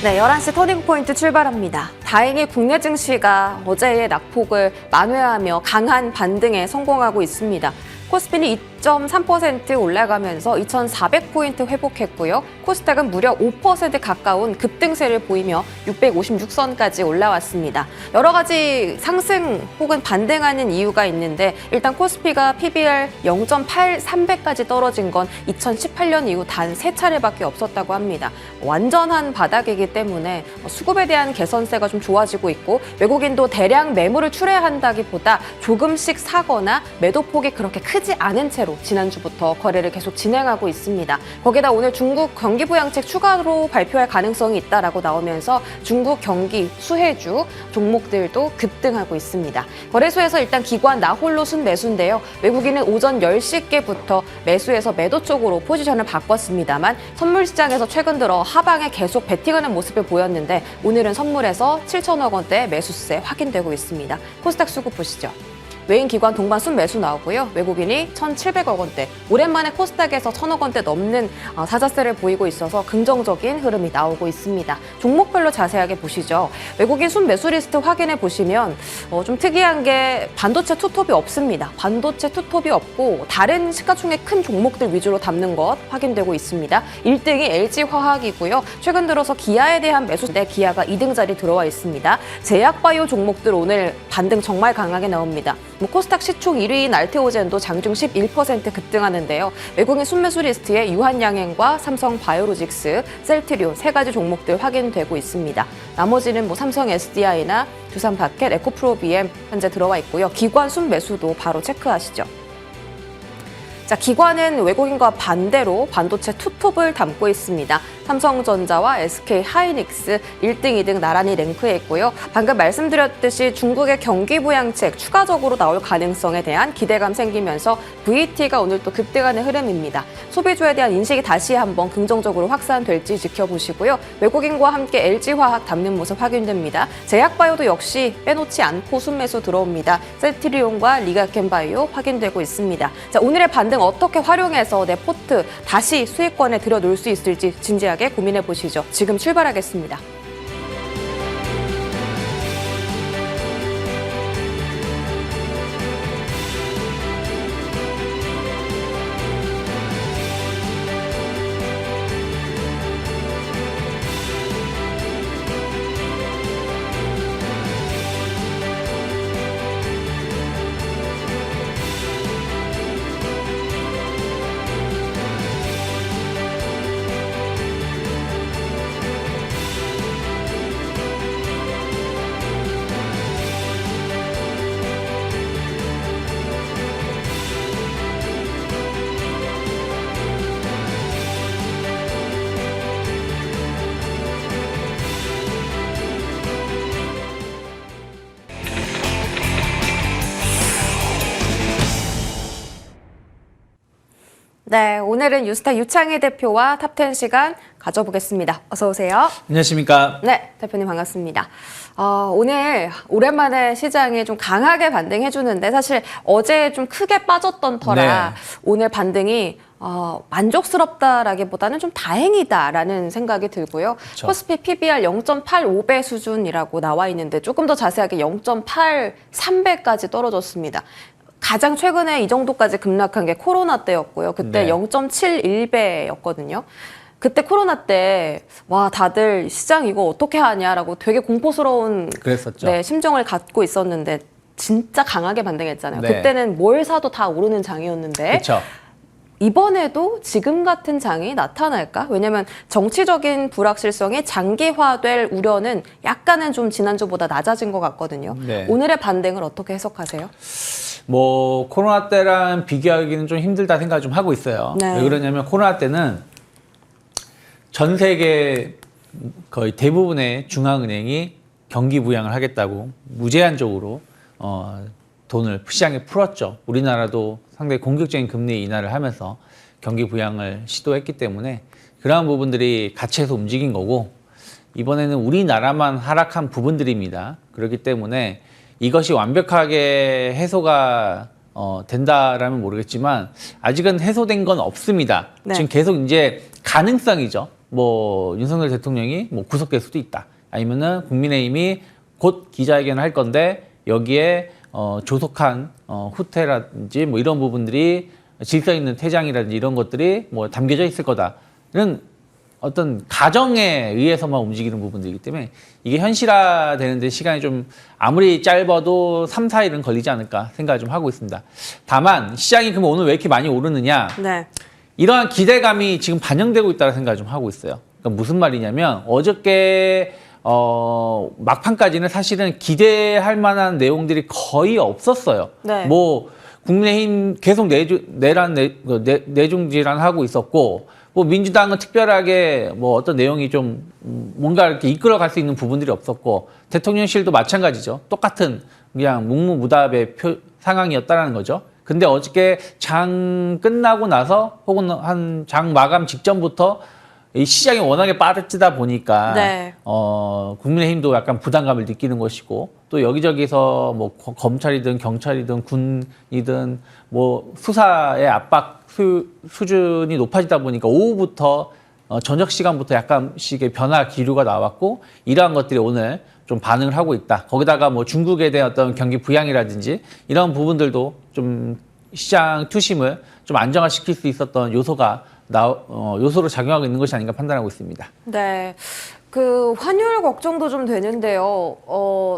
네, 11시 터닝포인트 출발합니다. 다행히 국내 증시가 어제의 낙폭을 만회하며 강한 반등에 성공하고 있습니다. 코스피는 2.3% 올라가면서 2,400포인트 회복했고요. 코스닥은 무려 5% 가까운 급등세를 보이며 656선까지 올라왔습니다. 여러 가지 상승 혹은 반등하는 이유가 있는데 일단 코스피가 PBR 0.83배까지 떨어진 건 2018년 이후 단 3차례밖에 없었다고 합니다. 완전한 바닥이기 때문에 수급에 대한 개선세가 좀 좋아지고 있고 외국인도 대량 매물을 출회한다기보다 조금씩 사거나 매도폭이 그렇게 크지 않은 채로 지난주부터 거래를 계속 진행하고 있습니다. 거기다 오늘 중국 경기 부양책 추가로 발표할 가능성이 있다라고 나오면서 중국 경기, 수혜주 종목들도 급등하고 있습니다. 거래소에서 일단 기관 나홀로 순매수인데요. 외국인은 오전 10시께부터 매수에서 매도 쪽으로 포지션을 바꿨습니다만 선물 시장에서 최근 들어 하방에 계속 베팅하는 모습을 보였는데 오늘은 선물에서 7천억 원대 매수세 확인되고 있습니다. 코스닥 수급 보시죠. 외인 기관 동반 순매수 나오고요. 외국인이 1,700억 원대, 오랜만에 코스닥에서 1,000억 원대 넘는 사자세를 보이고 있어서 긍정적인 흐름이 나오고 있습니다. 종목별로 자세하게 보시죠. 외국인 순매수 리스트 확인해 보시면 좀 특이한 게 반도체 투톱이 없습니다. 반도체 투톱이 없고 다른 시가총액 큰 종목들 위주로 담는 것 확인되고 있습니다. 1등이 LG화학이고요. 최근 들어서 기아에 대한 매수인데 기아가 2등 자리 들어와 있습니다. 제약바이오 종목들 오늘 반등 정말 강하게 나옵니다. 코스닥 시총 1위인 알테오젠도 장중 11% 급등하는데요. 외국인 순매수 리스트에 유한양행과 삼성바이오로직스, 셀트리온 세 가지 종목들 확인되고 있습니다. 나머지는 삼성 SDI나 두산바켓, 에코프로비엠 현재 들어와 있고요. 기관 순매수도 바로 체크하시죠. 자, 기관은 외국인과 반대로 반도체 투톱을 담고 있습니다. 삼성전자와 SK하이닉스 1등, 2등 나란히 랭크해 있고요. 방금 말씀드렸듯이 중국의 경기 부양책 추가적으로 나올 가능성에 대한 기대감 생기면서 VT가 오늘 또 급등하는 흐름입니다. 소비주에 대한 인식이 다시 한번 긍정적으로 확산될지 지켜보시고요. 외국인과 함께 LG화학 담는 모습 확인됩니다. 제약바이오도 역시 빼놓지 않고 순매수 들어옵니다. 셀트리온과 리가켄바이오 확인되고 있습니다. 자, 오늘의 반등 어떻게 활용해서 내 포트 다시 수익권에 들여놓을 수 있을지 진지하게 고민해 보시죠. 지금 출발하겠습니다. 네, 오늘은 유스타 유창희 대표와 탑10 시간 가져보겠습니다. 어서 오세요. 안녕하십니까. 네, 대표님 반갑습니다. 오늘 오랜만에 시장이 좀 강하게 반등해주는데 사실 어제 좀 크게 빠졌던 터라 네. 오늘 반등이 만족스럽다라기보다는 좀 다행이다라는 생각이 들고요. 그쵸. 코스피 PBR 0.85배 수준이라고 나와 있는데 조금 더 자세하게 0.83배까지 떨어졌습니다. 가장 최근에 이 정도까지 급락한 게 코로나 때였고요. 그때 네. 0.71배였거든요. 그때 코로나 때 와 다들 시장 이거 어떻게 하냐라고 되게 공포스러운 그랬었죠. 네, 심정을 갖고 있었는데 진짜 강하게 반등했잖아요. 네. 그때는 뭘 사도 다 오르는 장이었는데 그렇죠. 이번에도 지금 같은 장이 나타날까? 왜냐면 정치적인 불확실성이 장기화될 우려는 약간은 좀 지난주보다 낮아진 것 같거든요. 네. 오늘의 반등을 어떻게 해석하세요? 코로나 때랑 비교하기는 좀 힘들다 생각을 좀 하고 있어요. 네. 왜 그러냐면 코로나 때는 전 세계 거의 대부분의 중앙은행이 경기 부양을 하겠다고 무제한적으로 돈을 시장에 풀었죠. 우리나라도 상당히 공격적인 금리 인하를 하면서 경기 부양을 시도했기 때문에 그러한 부분들이 같이 해서 움직인 거고 이번에는 우리나라만 하락한 부분들입니다. 그렇기 때문에 이것이 완벽하게 해소가 된다라면 모르겠지만 아직은 해소된 건 없습니다. 네. 지금 계속 이제 가능성이죠. 뭐 윤석열 대통령이 뭐 구속될 수도 있다. 아니면은 국민의힘이 곧 기자회견을 할 건데 여기에 조속한 후퇴라든지 뭐 이런 부분들이 질서 있는 퇴장이라든지 이런 것들이 뭐 담겨져 있을 거다는 어떤 가정에 의해서만 움직이는 부분들이기 때문에 이게 현실화되는데 시간이 좀 아무리 짧아도 3, 4일은 걸리지 않을까 생각을 좀 하고 있습니다. 다만 시장이 그럼 오늘 왜 이렇게 많이 오르느냐? 네. 이러한 기대감이 지금 반영되고 있다는 생각을 좀 하고 있어요. 그러니까 무슨 말이냐면 어저께 막판까지는 사실은 기대할 만한 내용들이 거의 없었어요. 네. 뭐 국민의힘 계속 내중질환 하고 있었고, 뭐 민주당은 특별하게 뭐 어떤 내용이 좀 뭔가 이렇게 이끌어갈 수 있는 부분들이 없었고, 대통령실도 마찬가지죠. 똑같은 그냥 묵묵무답의 상황이었다라는 거죠. 근데 어저께 장 끝나고 나서 혹은 한 장 마감 직전부터 이 시장이 워낙에 빠르다 보니까 네. 국민의힘도 약간 부담감을 느끼는 것이고, 또 여기저기서 뭐 검찰이든 경찰이든 군이든 뭐 수사의 압박 수준이 높아지다 보니까 오후부터 저녁 시간부터 약간씩의 변화 기류가 나왔고, 이러한 것들이 오늘 좀 반응을 하고 있다. 거기다가 뭐 중국에 대한 어떤 경기 부양이라든지 이런 부분들도 좀 시장 투심을 좀 안정화시킬 수 있었던 요소가 요소로 작용하고 있는 것이 아닌가 판단하고 있습니다. 네. 그 환율 걱정도 좀 되는데요.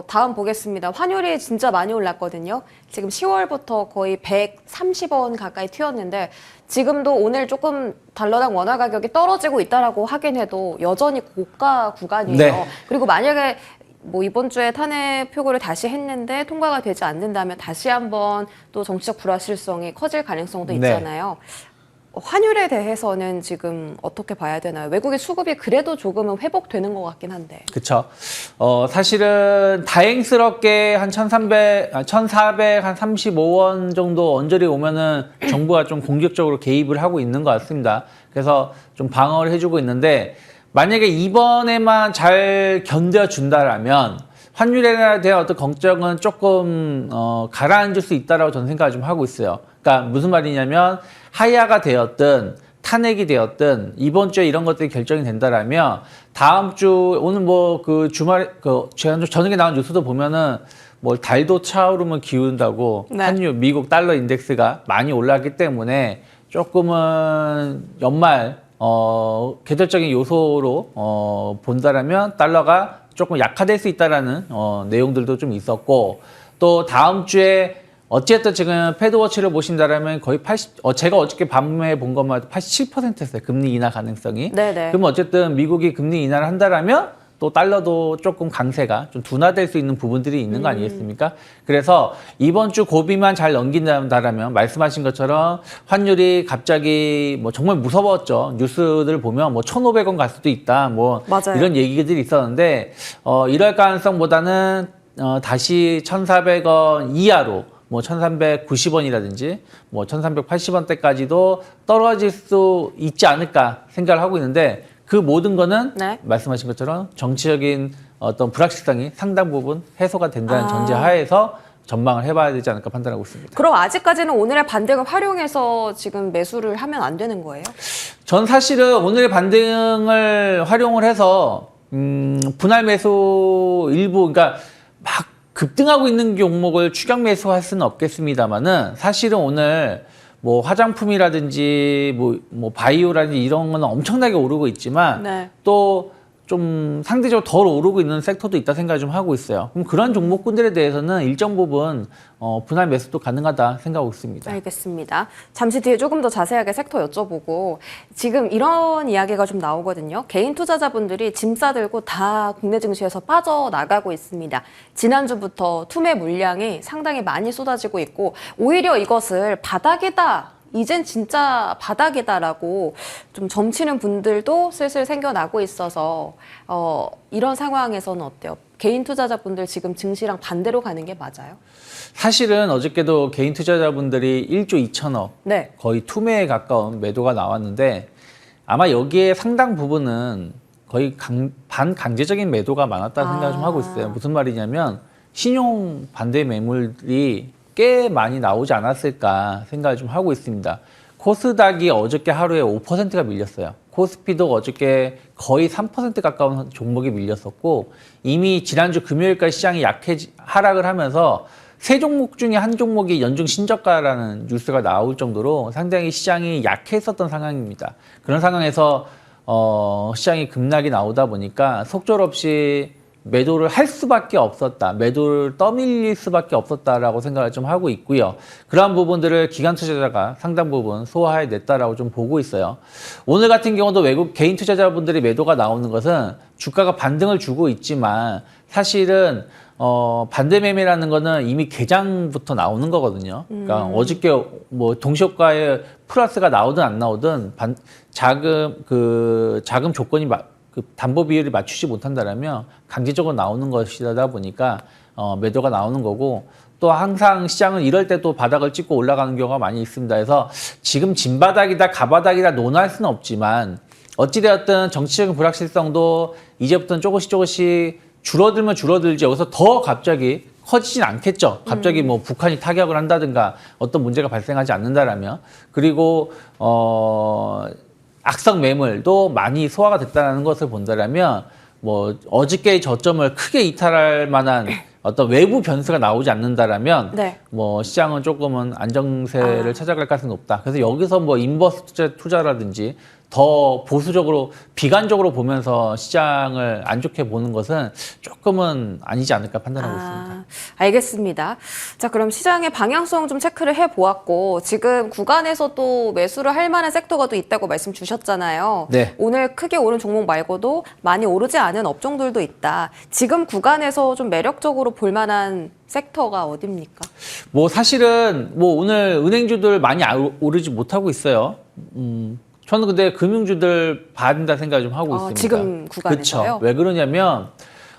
다음 보겠습니다. 환율이 진짜 많이 올랐거든요. 지금 10월부터 거의 130원 가까이 튀었는데 지금도 오늘 조금 달러당 원화 가격이 떨어지고 있다라고 하긴 해도 여전히 고가 구간이에요. 네. 그리고 만약에 뭐 이번 주에 탄핵 표고를 다시 했는데 통과가 되지 않는다면 다시 한번 또 정치적 불확실성이 커질 가능성도 있잖아요. 환율에 대해서는 지금 어떻게 봐야 되나요? 외국의 수급이 그래도 조금은 회복되는 것 같긴 한데. 그렇죠. 사실은 다행스럽게 한 1,435원 정도 언저리 오면은 정부가 좀 공격적으로 개입을 하고 있는 것 같습니다. 그래서 좀 방어를 해주고 있는데, 만약에 이번에만 잘 견뎌준다라면 환율에 대한 어떤 걱정은 조금 가라앉을 수 있다라고 저는 생각을 좀 하고 있어요. 그러니까 무슨 말이냐면 하야가 되었든 탄핵이 되었든 이번 주에 이런 것들이 결정이 된다라면 다음 주 오늘 뭐 그 주말에 저녁에 나온 뉴스도 보면은 뭐 달도 차오름을 기운다고 네. 환율 미국 달러 인덱스가 많이 올랐기 때문에 조금은 연말 계절적인 요소로 본다라면 달러가 조금 약화될 수 있다라는 내용들도 좀 있었고, 또 다음 주에 어쨌든 지금 패드워치를 보신다라면 거의 제가 어저께 밤에 본 것만 해도 87%였어요. 금리 인하 가능성이. 네네. 그럼 어쨌든 미국이 금리 인하를 한다라면 또 달러도 조금 강세가 좀 둔화될 수 있는 부분들이 있는 거 아니겠습니까? 그래서 이번 주 고비만 잘 넘긴다라면 말씀하신 것처럼 환율이 갑자기 뭐 정말 무서웠죠. 뉴스들 보면 뭐 1,500원 갈 수도 있다. 뭐 맞아요. 이런 얘기들이 있었는데 이럴 가능성보다는 다시 1,400원 이하로 뭐 1,390원이라든지 뭐 1,380원대까지도 떨어질 수 있지 않을까 생각을 하고 있는데, 그 모든 거는 네. 말씀하신 것처럼 정치적인 어떤 불확실성이 상당 부분 해소가 된다는 전제 하에서 전망을 해봐야 되지 않을까 판단하고 있습니다. 그럼 아직까지는 오늘의 반등을 활용해서 지금 매수를 하면 안 되는 거예요? 전 사실은 오늘의 반등을 활용을 해서 분할 매수 일부, 그러니까 막 급등하고 있는 종목을 추격 매수할 수는 없겠습니다만은, 사실은 오늘 뭐 화장품이라든지 뭐 바이오라든지 이런 거는 엄청나게 오르고 있지만 네. 또 좀 상대적으로 덜 오르고 있는 섹터도 있다 생각을 좀 하고 있어요. 그럼 그런 종목군들에 대해서는 일정 부분 분할 매수도 가능하다 생각하고 있습니다. 알겠습니다. 잠시 뒤에 조금 더 자세하게 섹터 여쭤보고, 지금 이런 이야기가 좀 나오거든요. 개인 투자자분들이 짐 싸들고 다 국내 증시에서 빠져나가고 있습니다. 지난주부터 투매 물량이 상당히 많이 쏟아지고 있고, 오히려 이것을 바닥이다, 이젠 진짜 바닥이다라고 좀 점치는 분들도 슬슬 생겨나고 있어서 이런 상황에서는 어때요? 개인 투자자분들 지금 증시랑 반대로 가는 게 맞아요? 사실은 어저께도 개인 투자자분들이 1조 2천억, 네. 거의 투매에 가까운 매도가 나왔는데, 아마 여기에 상당 부분은 거의 반강제적인 매도가 많았다는 생각을 좀 하고 있어요. 무슨 말이냐면 신용 반대 매물이 꽤 많이 나오지 않았을까 생각을 좀 하고 있습니다. 코스닥이 어저께 하루에 5%가 밀렸어요. 코스피도 어저께 거의 3% 가까운 종목이 밀렸었고 이미 지난주 금요일까지 시장이 하락을 하면서 세 종목 중에 한 종목이 연중 신저가라는 뉴스가 나올 정도로 상당히 시장이 약했었던 상황입니다. 그런 상황에서 시장이 급락이 나오다 보니까 속절없이 매도를 할 수밖에 없었다. 매도를 떠밀릴 수밖에 없었다라고 생각을 좀 하고 있고요. 그러한 부분들을 기관 투자자가 상당 부분 소화해냈다라고 좀 보고 있어요. 오늘 같은 경우도 외국 개인 투자자분들이 매도가 나오는 것은 주가가 반등을 주고 있지만 사실은 반대 매매라는 거는 이미 개장부터 나오는 거거든요. 그러니까 어저께 뭐 동시효과에 플러스가 나오든 안 나오든 자금 조건이 그 담보 비율을 맞추지 못한다라면 강제적으로 나오는 것이다 보니까 매도가 나오는 거고 또 항상 시장은 이럴 때 또 바닥을 찍고 올라가는 경우가 많이 있습니다. 그래서 지금 진바닥이다 가바닥이다 논할 수는 없지만 어찌되었든 정치적인 불확실성도 이제부터는 조금씩 줄어들면 줄어들지 여기서 더 갑자기 커지진 않겠죠. 갑자기 뭐 북한이 타격을 한다든가 어떤 문제가 발생하지 않는다라면 그리고 악성 매물도 많이 소화가 됐다는 것을 본다라면 뭐 어저께의 저점을 크게 이탈할 만한 어떤 외부 변수가 나오지 않는다라면 네. 뭐 시장은 조금은 안정세를 찾아갈 가능성이 높다. 그래서 여기서 뭐 인버스 투자라든지 더 보수적으로 비관적으로 보면서 시장을 안 좋게 보는 것은 조금은 아니지 않을까 판단하고 있습니다. 알겠습니다. 자, 그럼 시장의 방향성 좀 체크를 해보았고 지금 구간에서 또 매수를 할 만한 섹터가 또 있다고 말씀 주셨잖아요. 네. 오늘 크게 오른 종목 말고도 많이 오르지 않은 업종들도 있다. 지금 구간에서 좀 매력적으로 볼 만한 섹터가 어딥니까? 뭐 사실은 뭐 오늘 은행주들 많이 오르지 못하고 있어요. 저는 근데 금융주들 봐야 된다 생각을 좀 하고 있습니다. 지금 구간에서요? 그렇죠. 왜 그러냐면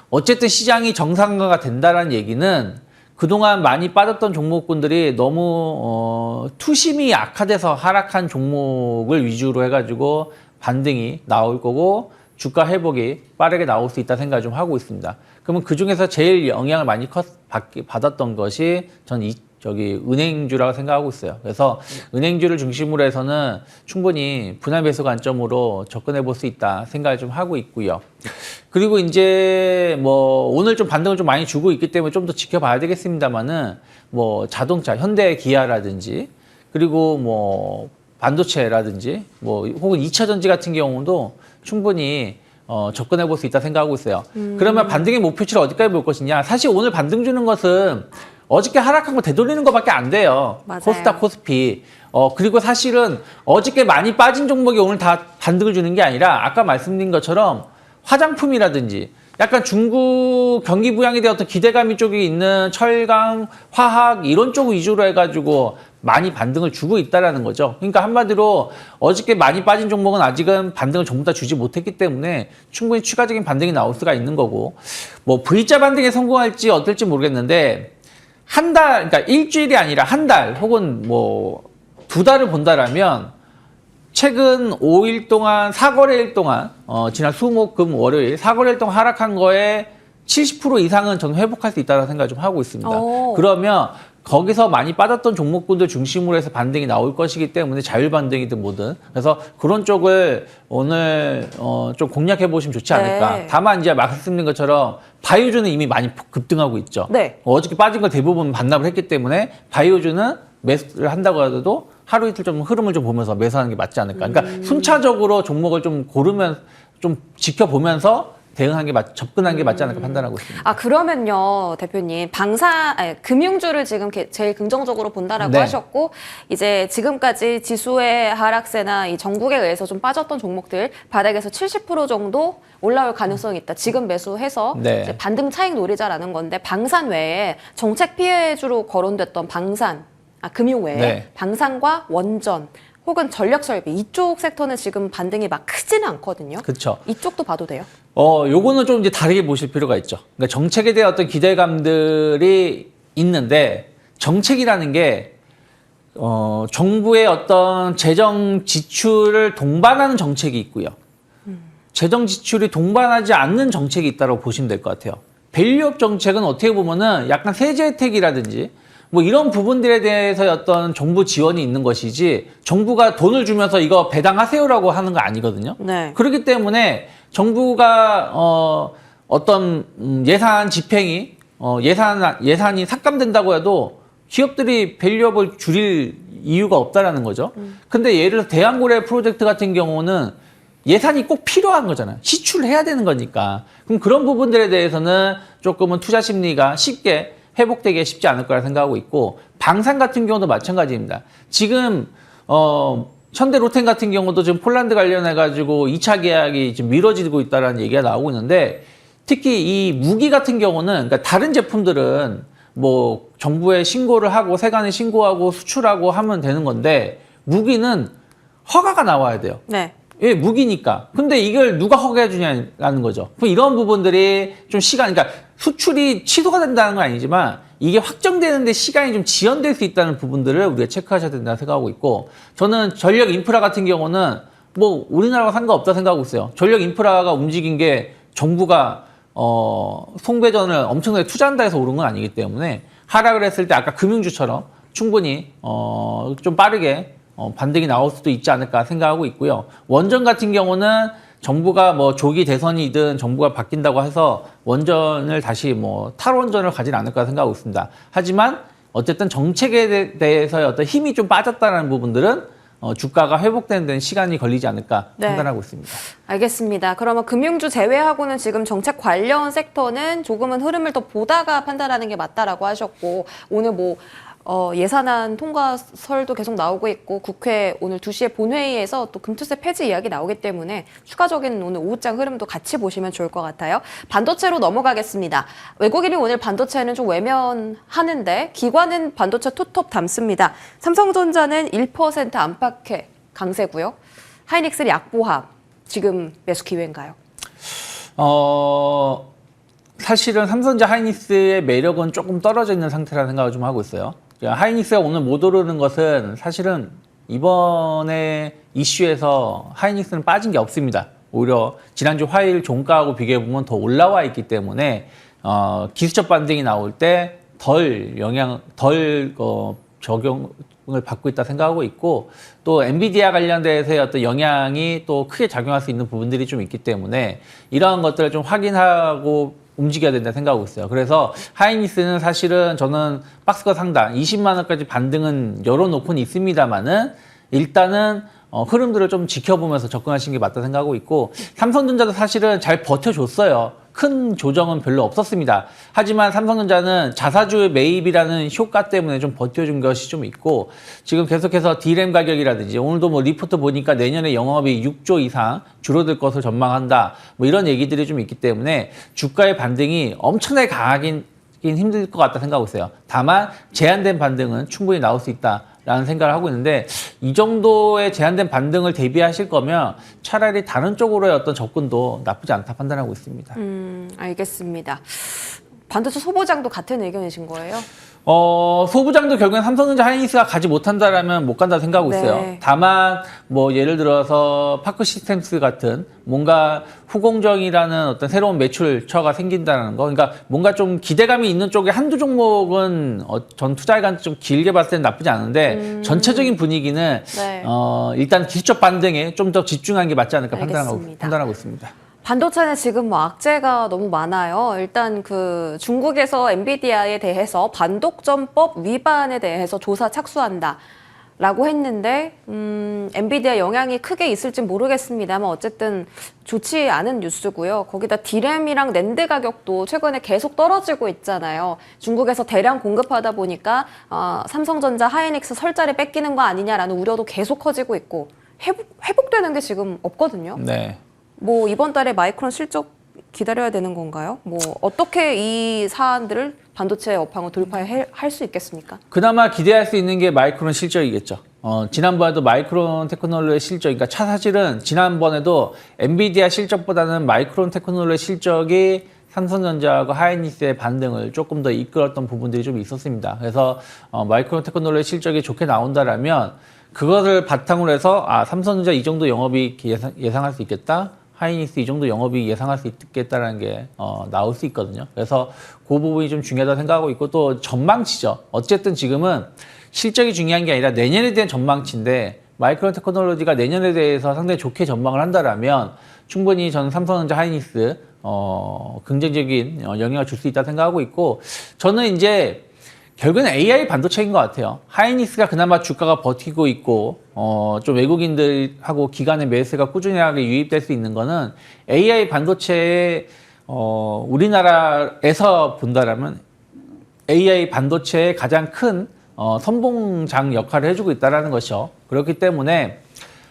어쨌든 시장이 정상화가 된다는 얘기는 그동안 많이 빠졌던 종목군들이 너무 투심이 악화돼서 하락한 종목을 위주로 해가지고 반등이 나올 거고 주가 회복이 빠르게 나올 수 있다 생각을 좀 하고 있습니다. 그러면 그중에서 제일 영향을 많이 받았던 것이 전 은행주라고 생각하고 있어요. 그래서 은행주를 중심으로 해서는 충분히 분할 매수 관점으로 접근해 볼 수 있다 생각을 좀 하고 있고요. 그리고 이제 뭐 오늘 좀 반등을 좀 많이 주고 있기 때문에 좀 더 지켜봐야 되겠습니다만은 뭐 자동차, 현대 기아라든지 그리고 뭐 반도체라든지 뭐 혹은 2차 전지 같은 경우도 충분히 접근해 볼 수 있다 생각하고 있어요. 그러면 반등의 목표치를 어디까지 볼 것이냐? 사실 오늘 반등 주는 것은 어저께 하락한 거 되돌리는 것밖에 안 돼요. 맞아요. 코스닥, 코스피. 그리고 사실은 어저께 많이 빠진 종목이 오늘 다 반등을 주는 게 아니라 아까 말씀드린 것처럼 화장품이라든지 약간 중국 경기 부양에 대한 어떤 기대감이 쪽이 있는 철강, 화학 이런 쪽 위주로 해가지고 많이 반등을 주고 있다라는 거죠. 그러니까 한마디로 어저께 많이 빠진 종목은 아직은 반등을 전부 다 주지 못했기 때문에 충분히 추가적인 반등이 나올 수가 있는 거고 뭐 V자 반등에 성공할지 어떨지 모르겠는데 한 달, 그러니까 일주일이 아니라 한 달 혹은 뭐 2달을 본다라면 최근 5일 동안, 4거래일 동안, 지난 수, 목, 금, 월요일 4거래일 동안 하락한 거에 70% 이상은 저는 회복할 수 있다고 생각을 좀 하고 있습니다. 그러면 거기서 많이 빠졌던 종목군들 중심으로 해서 반등이 나올 것이기 때문에 자율 반등이든 뭐든 그래서 그런 쪽을 오늘 좀 공략해 보시면 좋지 않을까. 네. 다만 이제 말씀드린 것처럼 바이오주는 이미 많이 급등하고 있죠. 네. 어저께 빠진 거 대부분 반납을 했기 때문에 바이오주는 매수를 한다고 하더라도 하루 이틀 좀 흐름을 좀 보면서 매수하는 게 맞지 않을까. 그러니까 순차적으로 종목을 좀 고르면 좀 지켜보면서 대응한 게 접근한 게 맞지 않을까 판단하고 있습니다. 그러면요, 대표님, 금융주를 지금 제일 긍정적으로 본다라고 네. 하셨고, 이제 지금까지 지수의 하락세나 이 정국에 의해서 좀 빠졌던 종목들 바닥에서 70% 정도 올라올 가능성이 있다. 지금 매수해서 네. 이제 반등 차익 노리자라는 건데, 방산 외에 정책 피해주로 거론됐던 금융 외에 네. 방산과 원전, 혹은 전력설비 이쪽 섹터는 지금 반등이 막 크지는 않거든요. 그렇죠. 이쪽도 봐도 돼요? 요거는 좀 이제 다르게 보실 필요가 있죠. 그러니까 정책에 대한 어떤 기대감들이 있는데 정책이라는 게 정부의 어떤 재정 지출을 동반하는 정책이 있고요. 재정 지출이 동반하지 않는 정책이 있다고 보시면 될 것 같아요. 밸류업 정책은 어떻게 보면은 약간 세제 혜택이라든지 뭐 이런 부분들에 대해서 어떤 정부 지원이 있는 것이지 정부가 돈을 주면서 이거 배당하세요라고 하는 거 아니거든요. 네. 그렇기 때문에 정부가 어떤 예산 집행이 예산이 삭감된다고 해도 기업들이 밸류업을 줄일 이유가 없다라는 거죠. 근데 예를 들어 대한고래 프로젝트 같은 경우는 예산이 꼭 필요한 거잖아요. 시출해야 되는 거니까. 그럼 그런 부분들에 대해서는 조금은 투자 심리가 쉽게 회복되기 쉽지 않을 거라 생각하고 있고, 방산 같은 경우도 마찬가지입니다. 지금 현대 로템 같은 경우도 지금 폴란드 관련해 가지고 2차 계약이 지금 미뤄지고 있다라는 얘기가 나오고 있는데, 특히 이 무기 같은 경우는, 그러니까 다른 제품들은 뭐 정부에 신고를 하고 세관에 신고하고 수출하고 하면 되는 건데, 무기는 허가가 나와야 돼요. 네. 예, 무기니까. 근데 이걸 누가 허가해 주냐라는 거죠. 그럼 이런 부분들이 좀 그러니까 수출이 취소가 된다는 건 아니지만 이게 확정되는데 시간이 좀 지연될 수 있다는 부분들을 우리가 체크하셔야 된다고 생각하고 있고, 저는 전력 인프라 같은 경우는 뭐 우리나라와 상관없다 생각하고 있어요. 전력 인프라가 움직인 게 정부가 송배전을 엄청나게 투자한다 해서 오른 건 아니기 때문에, 하락을 했을 때 아까 금융주처럼 충분히 좀 빠르게 반등이 나올 수도 있지 않을까 생각하고 있고요. 원전 같은 경우는 정부가 뭐 조기 대선이든 정부가 바뀐다고 해서 원전을 다시 뭐 탈원전을 가진 않을 거라 생각하고 있습니다. 하지만 어쨌든 정책에 대해서의 어떤 힘이 좀 빠졌다는 부분들은 주가가 회복되는 데는 시간이 걸리지 않을까 네. 판단하고 있습니다. 알겠습니다. 그러면 금융주 제외하고는 지금 정책 관련 섹터는 조금은 흐름을 더 보다가 판단하는 게 맞다라고 하셨고, 오늘 뭐 예산안 통과설도 계속 나오고 있고, 국회 오늘 2시에 본회의에서 또 금투세 폐지 이야기 나오기 때문에 추가적인 오늘 오후장 흐름도 같이 보시면 좋을 것 같아요. 반도체로 넘어가겠습니다. 외국인이 오늘 반도체는 좀 외면하는데 기관은 반도체 투톱 담습니다. 삼성전자는 1% 안팎의 강세고요. 하이닉스 약보합 지금 매수 기회인가요? 사실은 삼성전자 하이닉스의 매력은 조금 떨어져 있는 상태라는 생각을 좀 하고 있어요. 하이닉스가 오늘 못 오르는 것은 사실은 이번에 이슈에서 하이닉스는 빠진 게 없습니다. 오히려 지난주 화요일 종가하고 비교해보면 더 올라와 있기 때문에 기술적 반등이 나올 때 덜 적용을 받고 있다 생각하고 있고, 또 엔비디아 관련돼서의 어떤 영향이 또 크게 작용할 수 있는 부분들이 좀 있기 때문에 이러한 것들을 좀 확인하고 움직여야 된다 생각하고 있어요. 그래서 하이닉스는 사실은 저는 박스가 상단 20만 원까지 반등은 열어놓고는 있습니다만은 일단은 흐름들을 좀 지켜보면서 접근하시는 게 맞다 생각하고 있고, 삼성전자도 사실은 잘 버텨줬어요. 큰 조정은 별로 없었습니다. 하지만 삼성전자는 자사주 매입이라는 효과 때문에 좀 버텨준 것이 좀 있고, 지금 계속해서 D램 가격이라든지 오늘도 뭐 리포트 보니까 내년에 영업이 6조 이상 줄어들 것을 전망한다, 뭐 이런 얘기들이 좀 있기 때문에 주가의 반등이 엄청나게 강하긴 힘들 것 같다 생각하고 있어요. 다만 제한된 반등은 충분히 나올 수 있다라는 생각을 하고 있는데, 이 정도의 제한된 반등을 대비하실 거면 차라리 다른 쪽으로의 어떤 접근도 나쁘지 않다 판단하고 있습니다. 알겠습니다. 반도체 소보장도 같은 의견이신 거예요? 소부장도 결국엔 삼성전자 하이닉스가 가지 못한다라면 못 간다 생각하고 있어요. 네. 다만 뭐 예를 들어서 파크 시스템스 같은 뭔가 후공정이라는 어떤 새로운 매출처가 생긴다는 거, 그러니까 뭔가 좀 기대감이 있는 쪽에 한두 종목은 전 투자기간 좀 길게 봤을 때는 나쁘지 않은데 전체적인 분위기는 네. 일단 기술적 반등에 좀 더 집중하는 게 맞지 않을까 알겠습니다. 판단하고 있습니다. 반도체는 지금 뭐 악재가 너무 많아요. 일단 그 중국에서 엔비디아에 대해서 반독점법 위반에 대해서 조사 착수한다 라고 했는데, 엔비디아 영향이 크게 있을지 모르겠습니다만 어쨌든 좋지 않은 뉴스고요. 거기다 D램이랑 낸드 가격도 최근에 계속 떨어지고 있잖아요. 중국에서 대량 공급하다 보니까 삼성전자, 하이닉스 설자리 뺏기는 거 아니냐라는 우려도 계속 커지고 있고, 회복되는 게 지금 없거든요. 네. 뭐 이번 달에 마이크론 실적 기다려야 되는 건가요? 뭐 어떻게 이 사안들을 반도체 업황을 돌파할 수 있겠습니까? 그나마 기대할 수 있는 게 마이크론 실적이겠죠. 지난번에도 마이크론 테크놀로지의 실적, 그러니까 사실은 지난번에도 엔비디아 실적보다는 마이크론 테크놀로지의 실적이 삼성전자하고 하이닉스의 반등을 조금 더 이끌었던 부분들이 좀 있었습니다. 그래서 마이크론 테크놀로지의 실적이 좋게 나온다라면 그것을 바탕으로 해서 삼성전자 이 정도 영업이익 예상할 수 있겠다. 하이닉스 이 정도 영업이익 예상할 수 있겠다라는 게 나올 수 있거든요. 그래서 그 부분이 좀 중요하다고 생각하고 있고 또 전망치죠. 어쨌든 지금은 실적이 중요한 게 아니라 내년에 대한 전망치인데 마이크론 테크놀로지가 내년에 대해서 상당히 좋게 전망을 한다라면 충분히 저는 삼성전자 하이닉스 긍정적인 영향을 줄 수 있다 생각하고 있고 저는 이제 결국은 AI 반도체인 것 같아요. 하이닉스가 그나마 주가가 버티고 있고 좀 외국인들하고 기관의 매수가 꾸준하게 유입될 수 있는 거는 AI 반도체에 우리나라에서 본다라면 AI 반도체의 가장 큰 선봉장 역할을 해주고 있다는 것이죠. 그렇기 때문에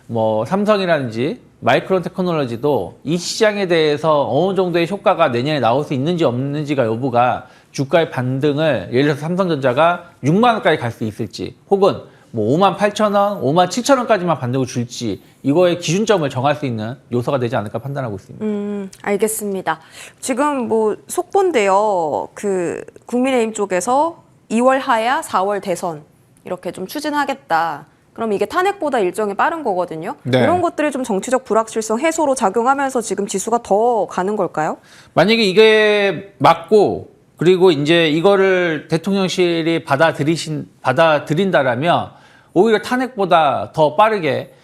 뭐 삼성이라든지 마이크론 테크놀로지도 이 시장에 대해서 어느 정도의 효과가 내년에 나올 수 있는지 없는지가 여부가 주가의 반등을 예를 들어서 삼성전자가 6만 원까지 갈 수 있을지 혹은 뭐 5만 8천 원, 5만 7천 원까지만 반등을 줄지 이거의 기준점을 정할 수 있는 요소가 되지 않을까 판단하고 있습니다. 알겠습니다. 지금 뭐 속보인데요. 그 국민의힘 쪽에서 2월 하야 4월 대선 이렇게 좀 추진하겠다. 그럼 이게 탄핵보다 일정이 빠른 거거든요. 네. 이런 것들이 좀 정치적 불확실성 해소로 작용하면서 지금 지수가 더 가는 걸까요? 만약에 이게 맞고 그리고 이제 이거를 대통령실이 받아들인다라면 오히려 탄핵보다 더 빠르게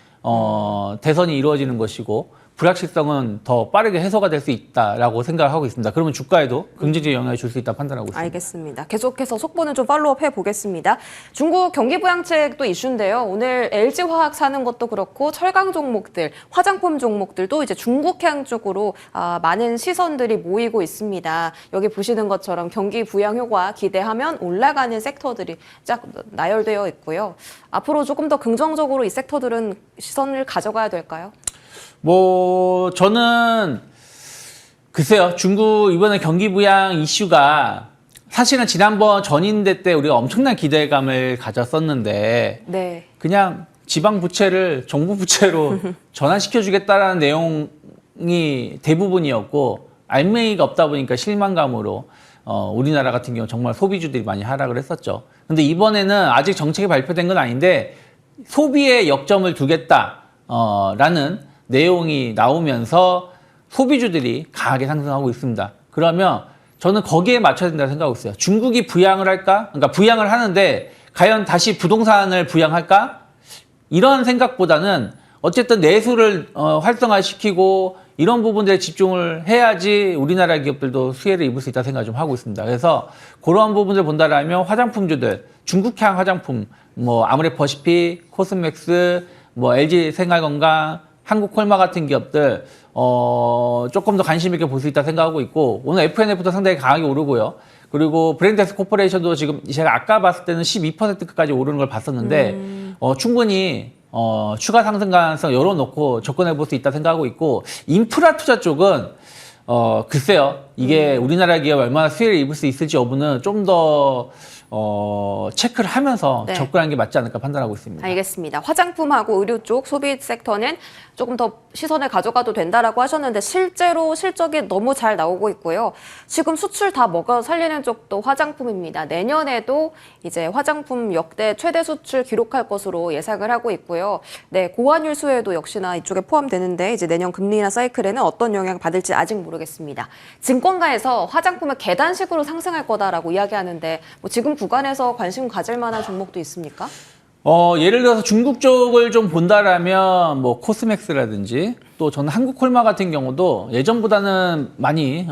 대선이 이루어지는 것이고 불확실성은 더 빠르게 해소가 될 수 있다라고 생각을 하고 있습니다. 그러면 주가에도 긍정적인 영향을 줄 수 있다 판단하고 있습니다. 알겠습니다. 계속해서 속보는 좀 팔로우업 해보겠습니다. 중국 경기부양책도 이슈인데요. 오늘 LG화학 사는 것도 그렇고 철강 종목들, 화장품 종목들도 이제 중국향 쪽으로 많은 시선들이 모이고 있습니다. 여기 보시는 것처럼 경기부양 효과 기대하면 올라가는 섹터들이 쫙 나열되어 있고요. 앞으로 조금 더 긍정적으로 이 섹터들은 시선을 가져가야 될까요? 뭐 저는 글쎄요. 중국 이번에 경기 부양 이슈가 사실은 지난번 전인대 때 우리가 엄청난 기대감을 가졌었는데 네. 그냥 지방 부채를 정부 부채로 전환시켜 주겠다라는 내용이 대부분이었고 알맹이가 없다 보니까 실망감으로 우리나라 같은 경우 정말 소비주들이 많이 하락을 했었죠. 근데 이번에는 아직 정책이 발표된 건 아닌데 소비에 역점을 두겠다라는 내용이 나오면서 소비주들이 강하게 상승하고 있습니다. 그러면 저는 거기에 맞춰야 된다고 생각하고 있어요. 중국이 부양을 할까? 그러니까 부양을 하는데 과연 다시 부동산을 부양할까? 이런 생각보다는 어쨌든 내수를 활성화시키고 이런 부분들에 집중을 해야지 우리나라 기업들도 수혜를 입을 수 있다 생각을 좀 하고 있습니다. 그래서 그런 부분들 본다라면 화장품주들, 중국향 화장품, 뭐 아모레퍼시픽, 코스맥스, 뭐 LG 생활건강, 한국콜마 같은 기업들 조금 더 관심 있게 볼 수 있다 생각하고 있고 오늘 FNF도 상당히 강하게 오르고요. 그리고 브랜드엑스 코퍼레이션도 지금 제가 아까 봤을 때는 12%까지 오르는 걸 봤었는데 충분히 추가 상승 가능성 열어놓고 접근해 볼 수 있다 생각하고 있고 인프라 투자 쪽은 글쎄요. 이게 우리나라 기업 얼마나 수혜를 입을 수 있을지 여부는 좀 더 체크를 하면서 네. 접근하는 게 맞지 않을까 판단하고 있습니다. 알겠습니다. 화장품하고 의료 쪽 소비 섹터는 조금 더 시선을 가져가도 된다라고 하셨는데 실제로 실적이 너무 잘 나오고 있고요. 지금 수출 다 먹어 살리는 쪽도 화장품입니다. 내년에도 이제 화장품 역대 최대 수출 기록할 것으로 예상을 하고 있고요. 네, 고환율 수혜도 역시나 이쪽에 포함되는데 이제 내년 금리나 사이클에는 어떤 영향 받을지 아직 모르겠습니다. 증권가에서 화장품을 계단식으로 상승할 거다라고 이야기하는데 뭐 지금 구간에서 관심 가질 만한 종목도 있습니까? 예를 들어서 중국 쪽을 좀 본다라면 뭐 코스맥스라든지 또 저는 한국콜마 같은 경우도 예전보다는 많이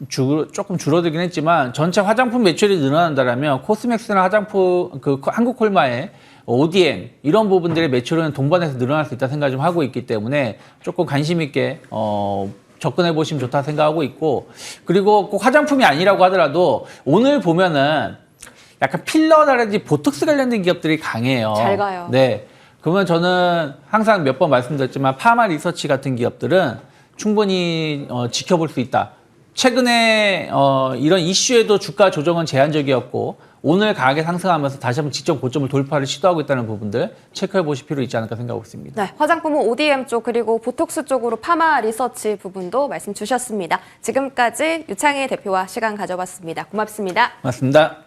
조금 줄어들긴 했지만 전체 화장품 매출이 늘어난다라면 코스맥스나 화장품 한국콜마의 ODM 이런 부분들의 매출은 동반해서 늘어날 수 있다 생각 좀 하고 있기 때문에 조금 관심 있게 접근해 보시면 좋다 생각하고 있고 그리고 꼭 화장품이 아니라고 하더라도 오늘 보면은 약간 필러라든지 보톡스 관련된 기업들이 강해요. 잘 가요. 네. 그러면 저는 항상 몇 번 말씀드렸지만 파마 리서치 같은 기업들은 충분히 지켜볼 수 있다. 최근에 이런 이슈에도 주가 조정은 제한적이었고 오늘 강하게 상승하면서 다시 한번 지점 고점을 돌파를 시도하고 있다는 부분들 체크해 보실 필요 있지 않을까 생각하고 있습니다. 네, 화장품은 ODM 쪽 그리고 보톡스 쪽으로 파마 리서치 부분도 말씀 주셨습니다. 지금까지 유창희 대표와 시간 가져봤습니다. 고맙습니다. 맞습니다.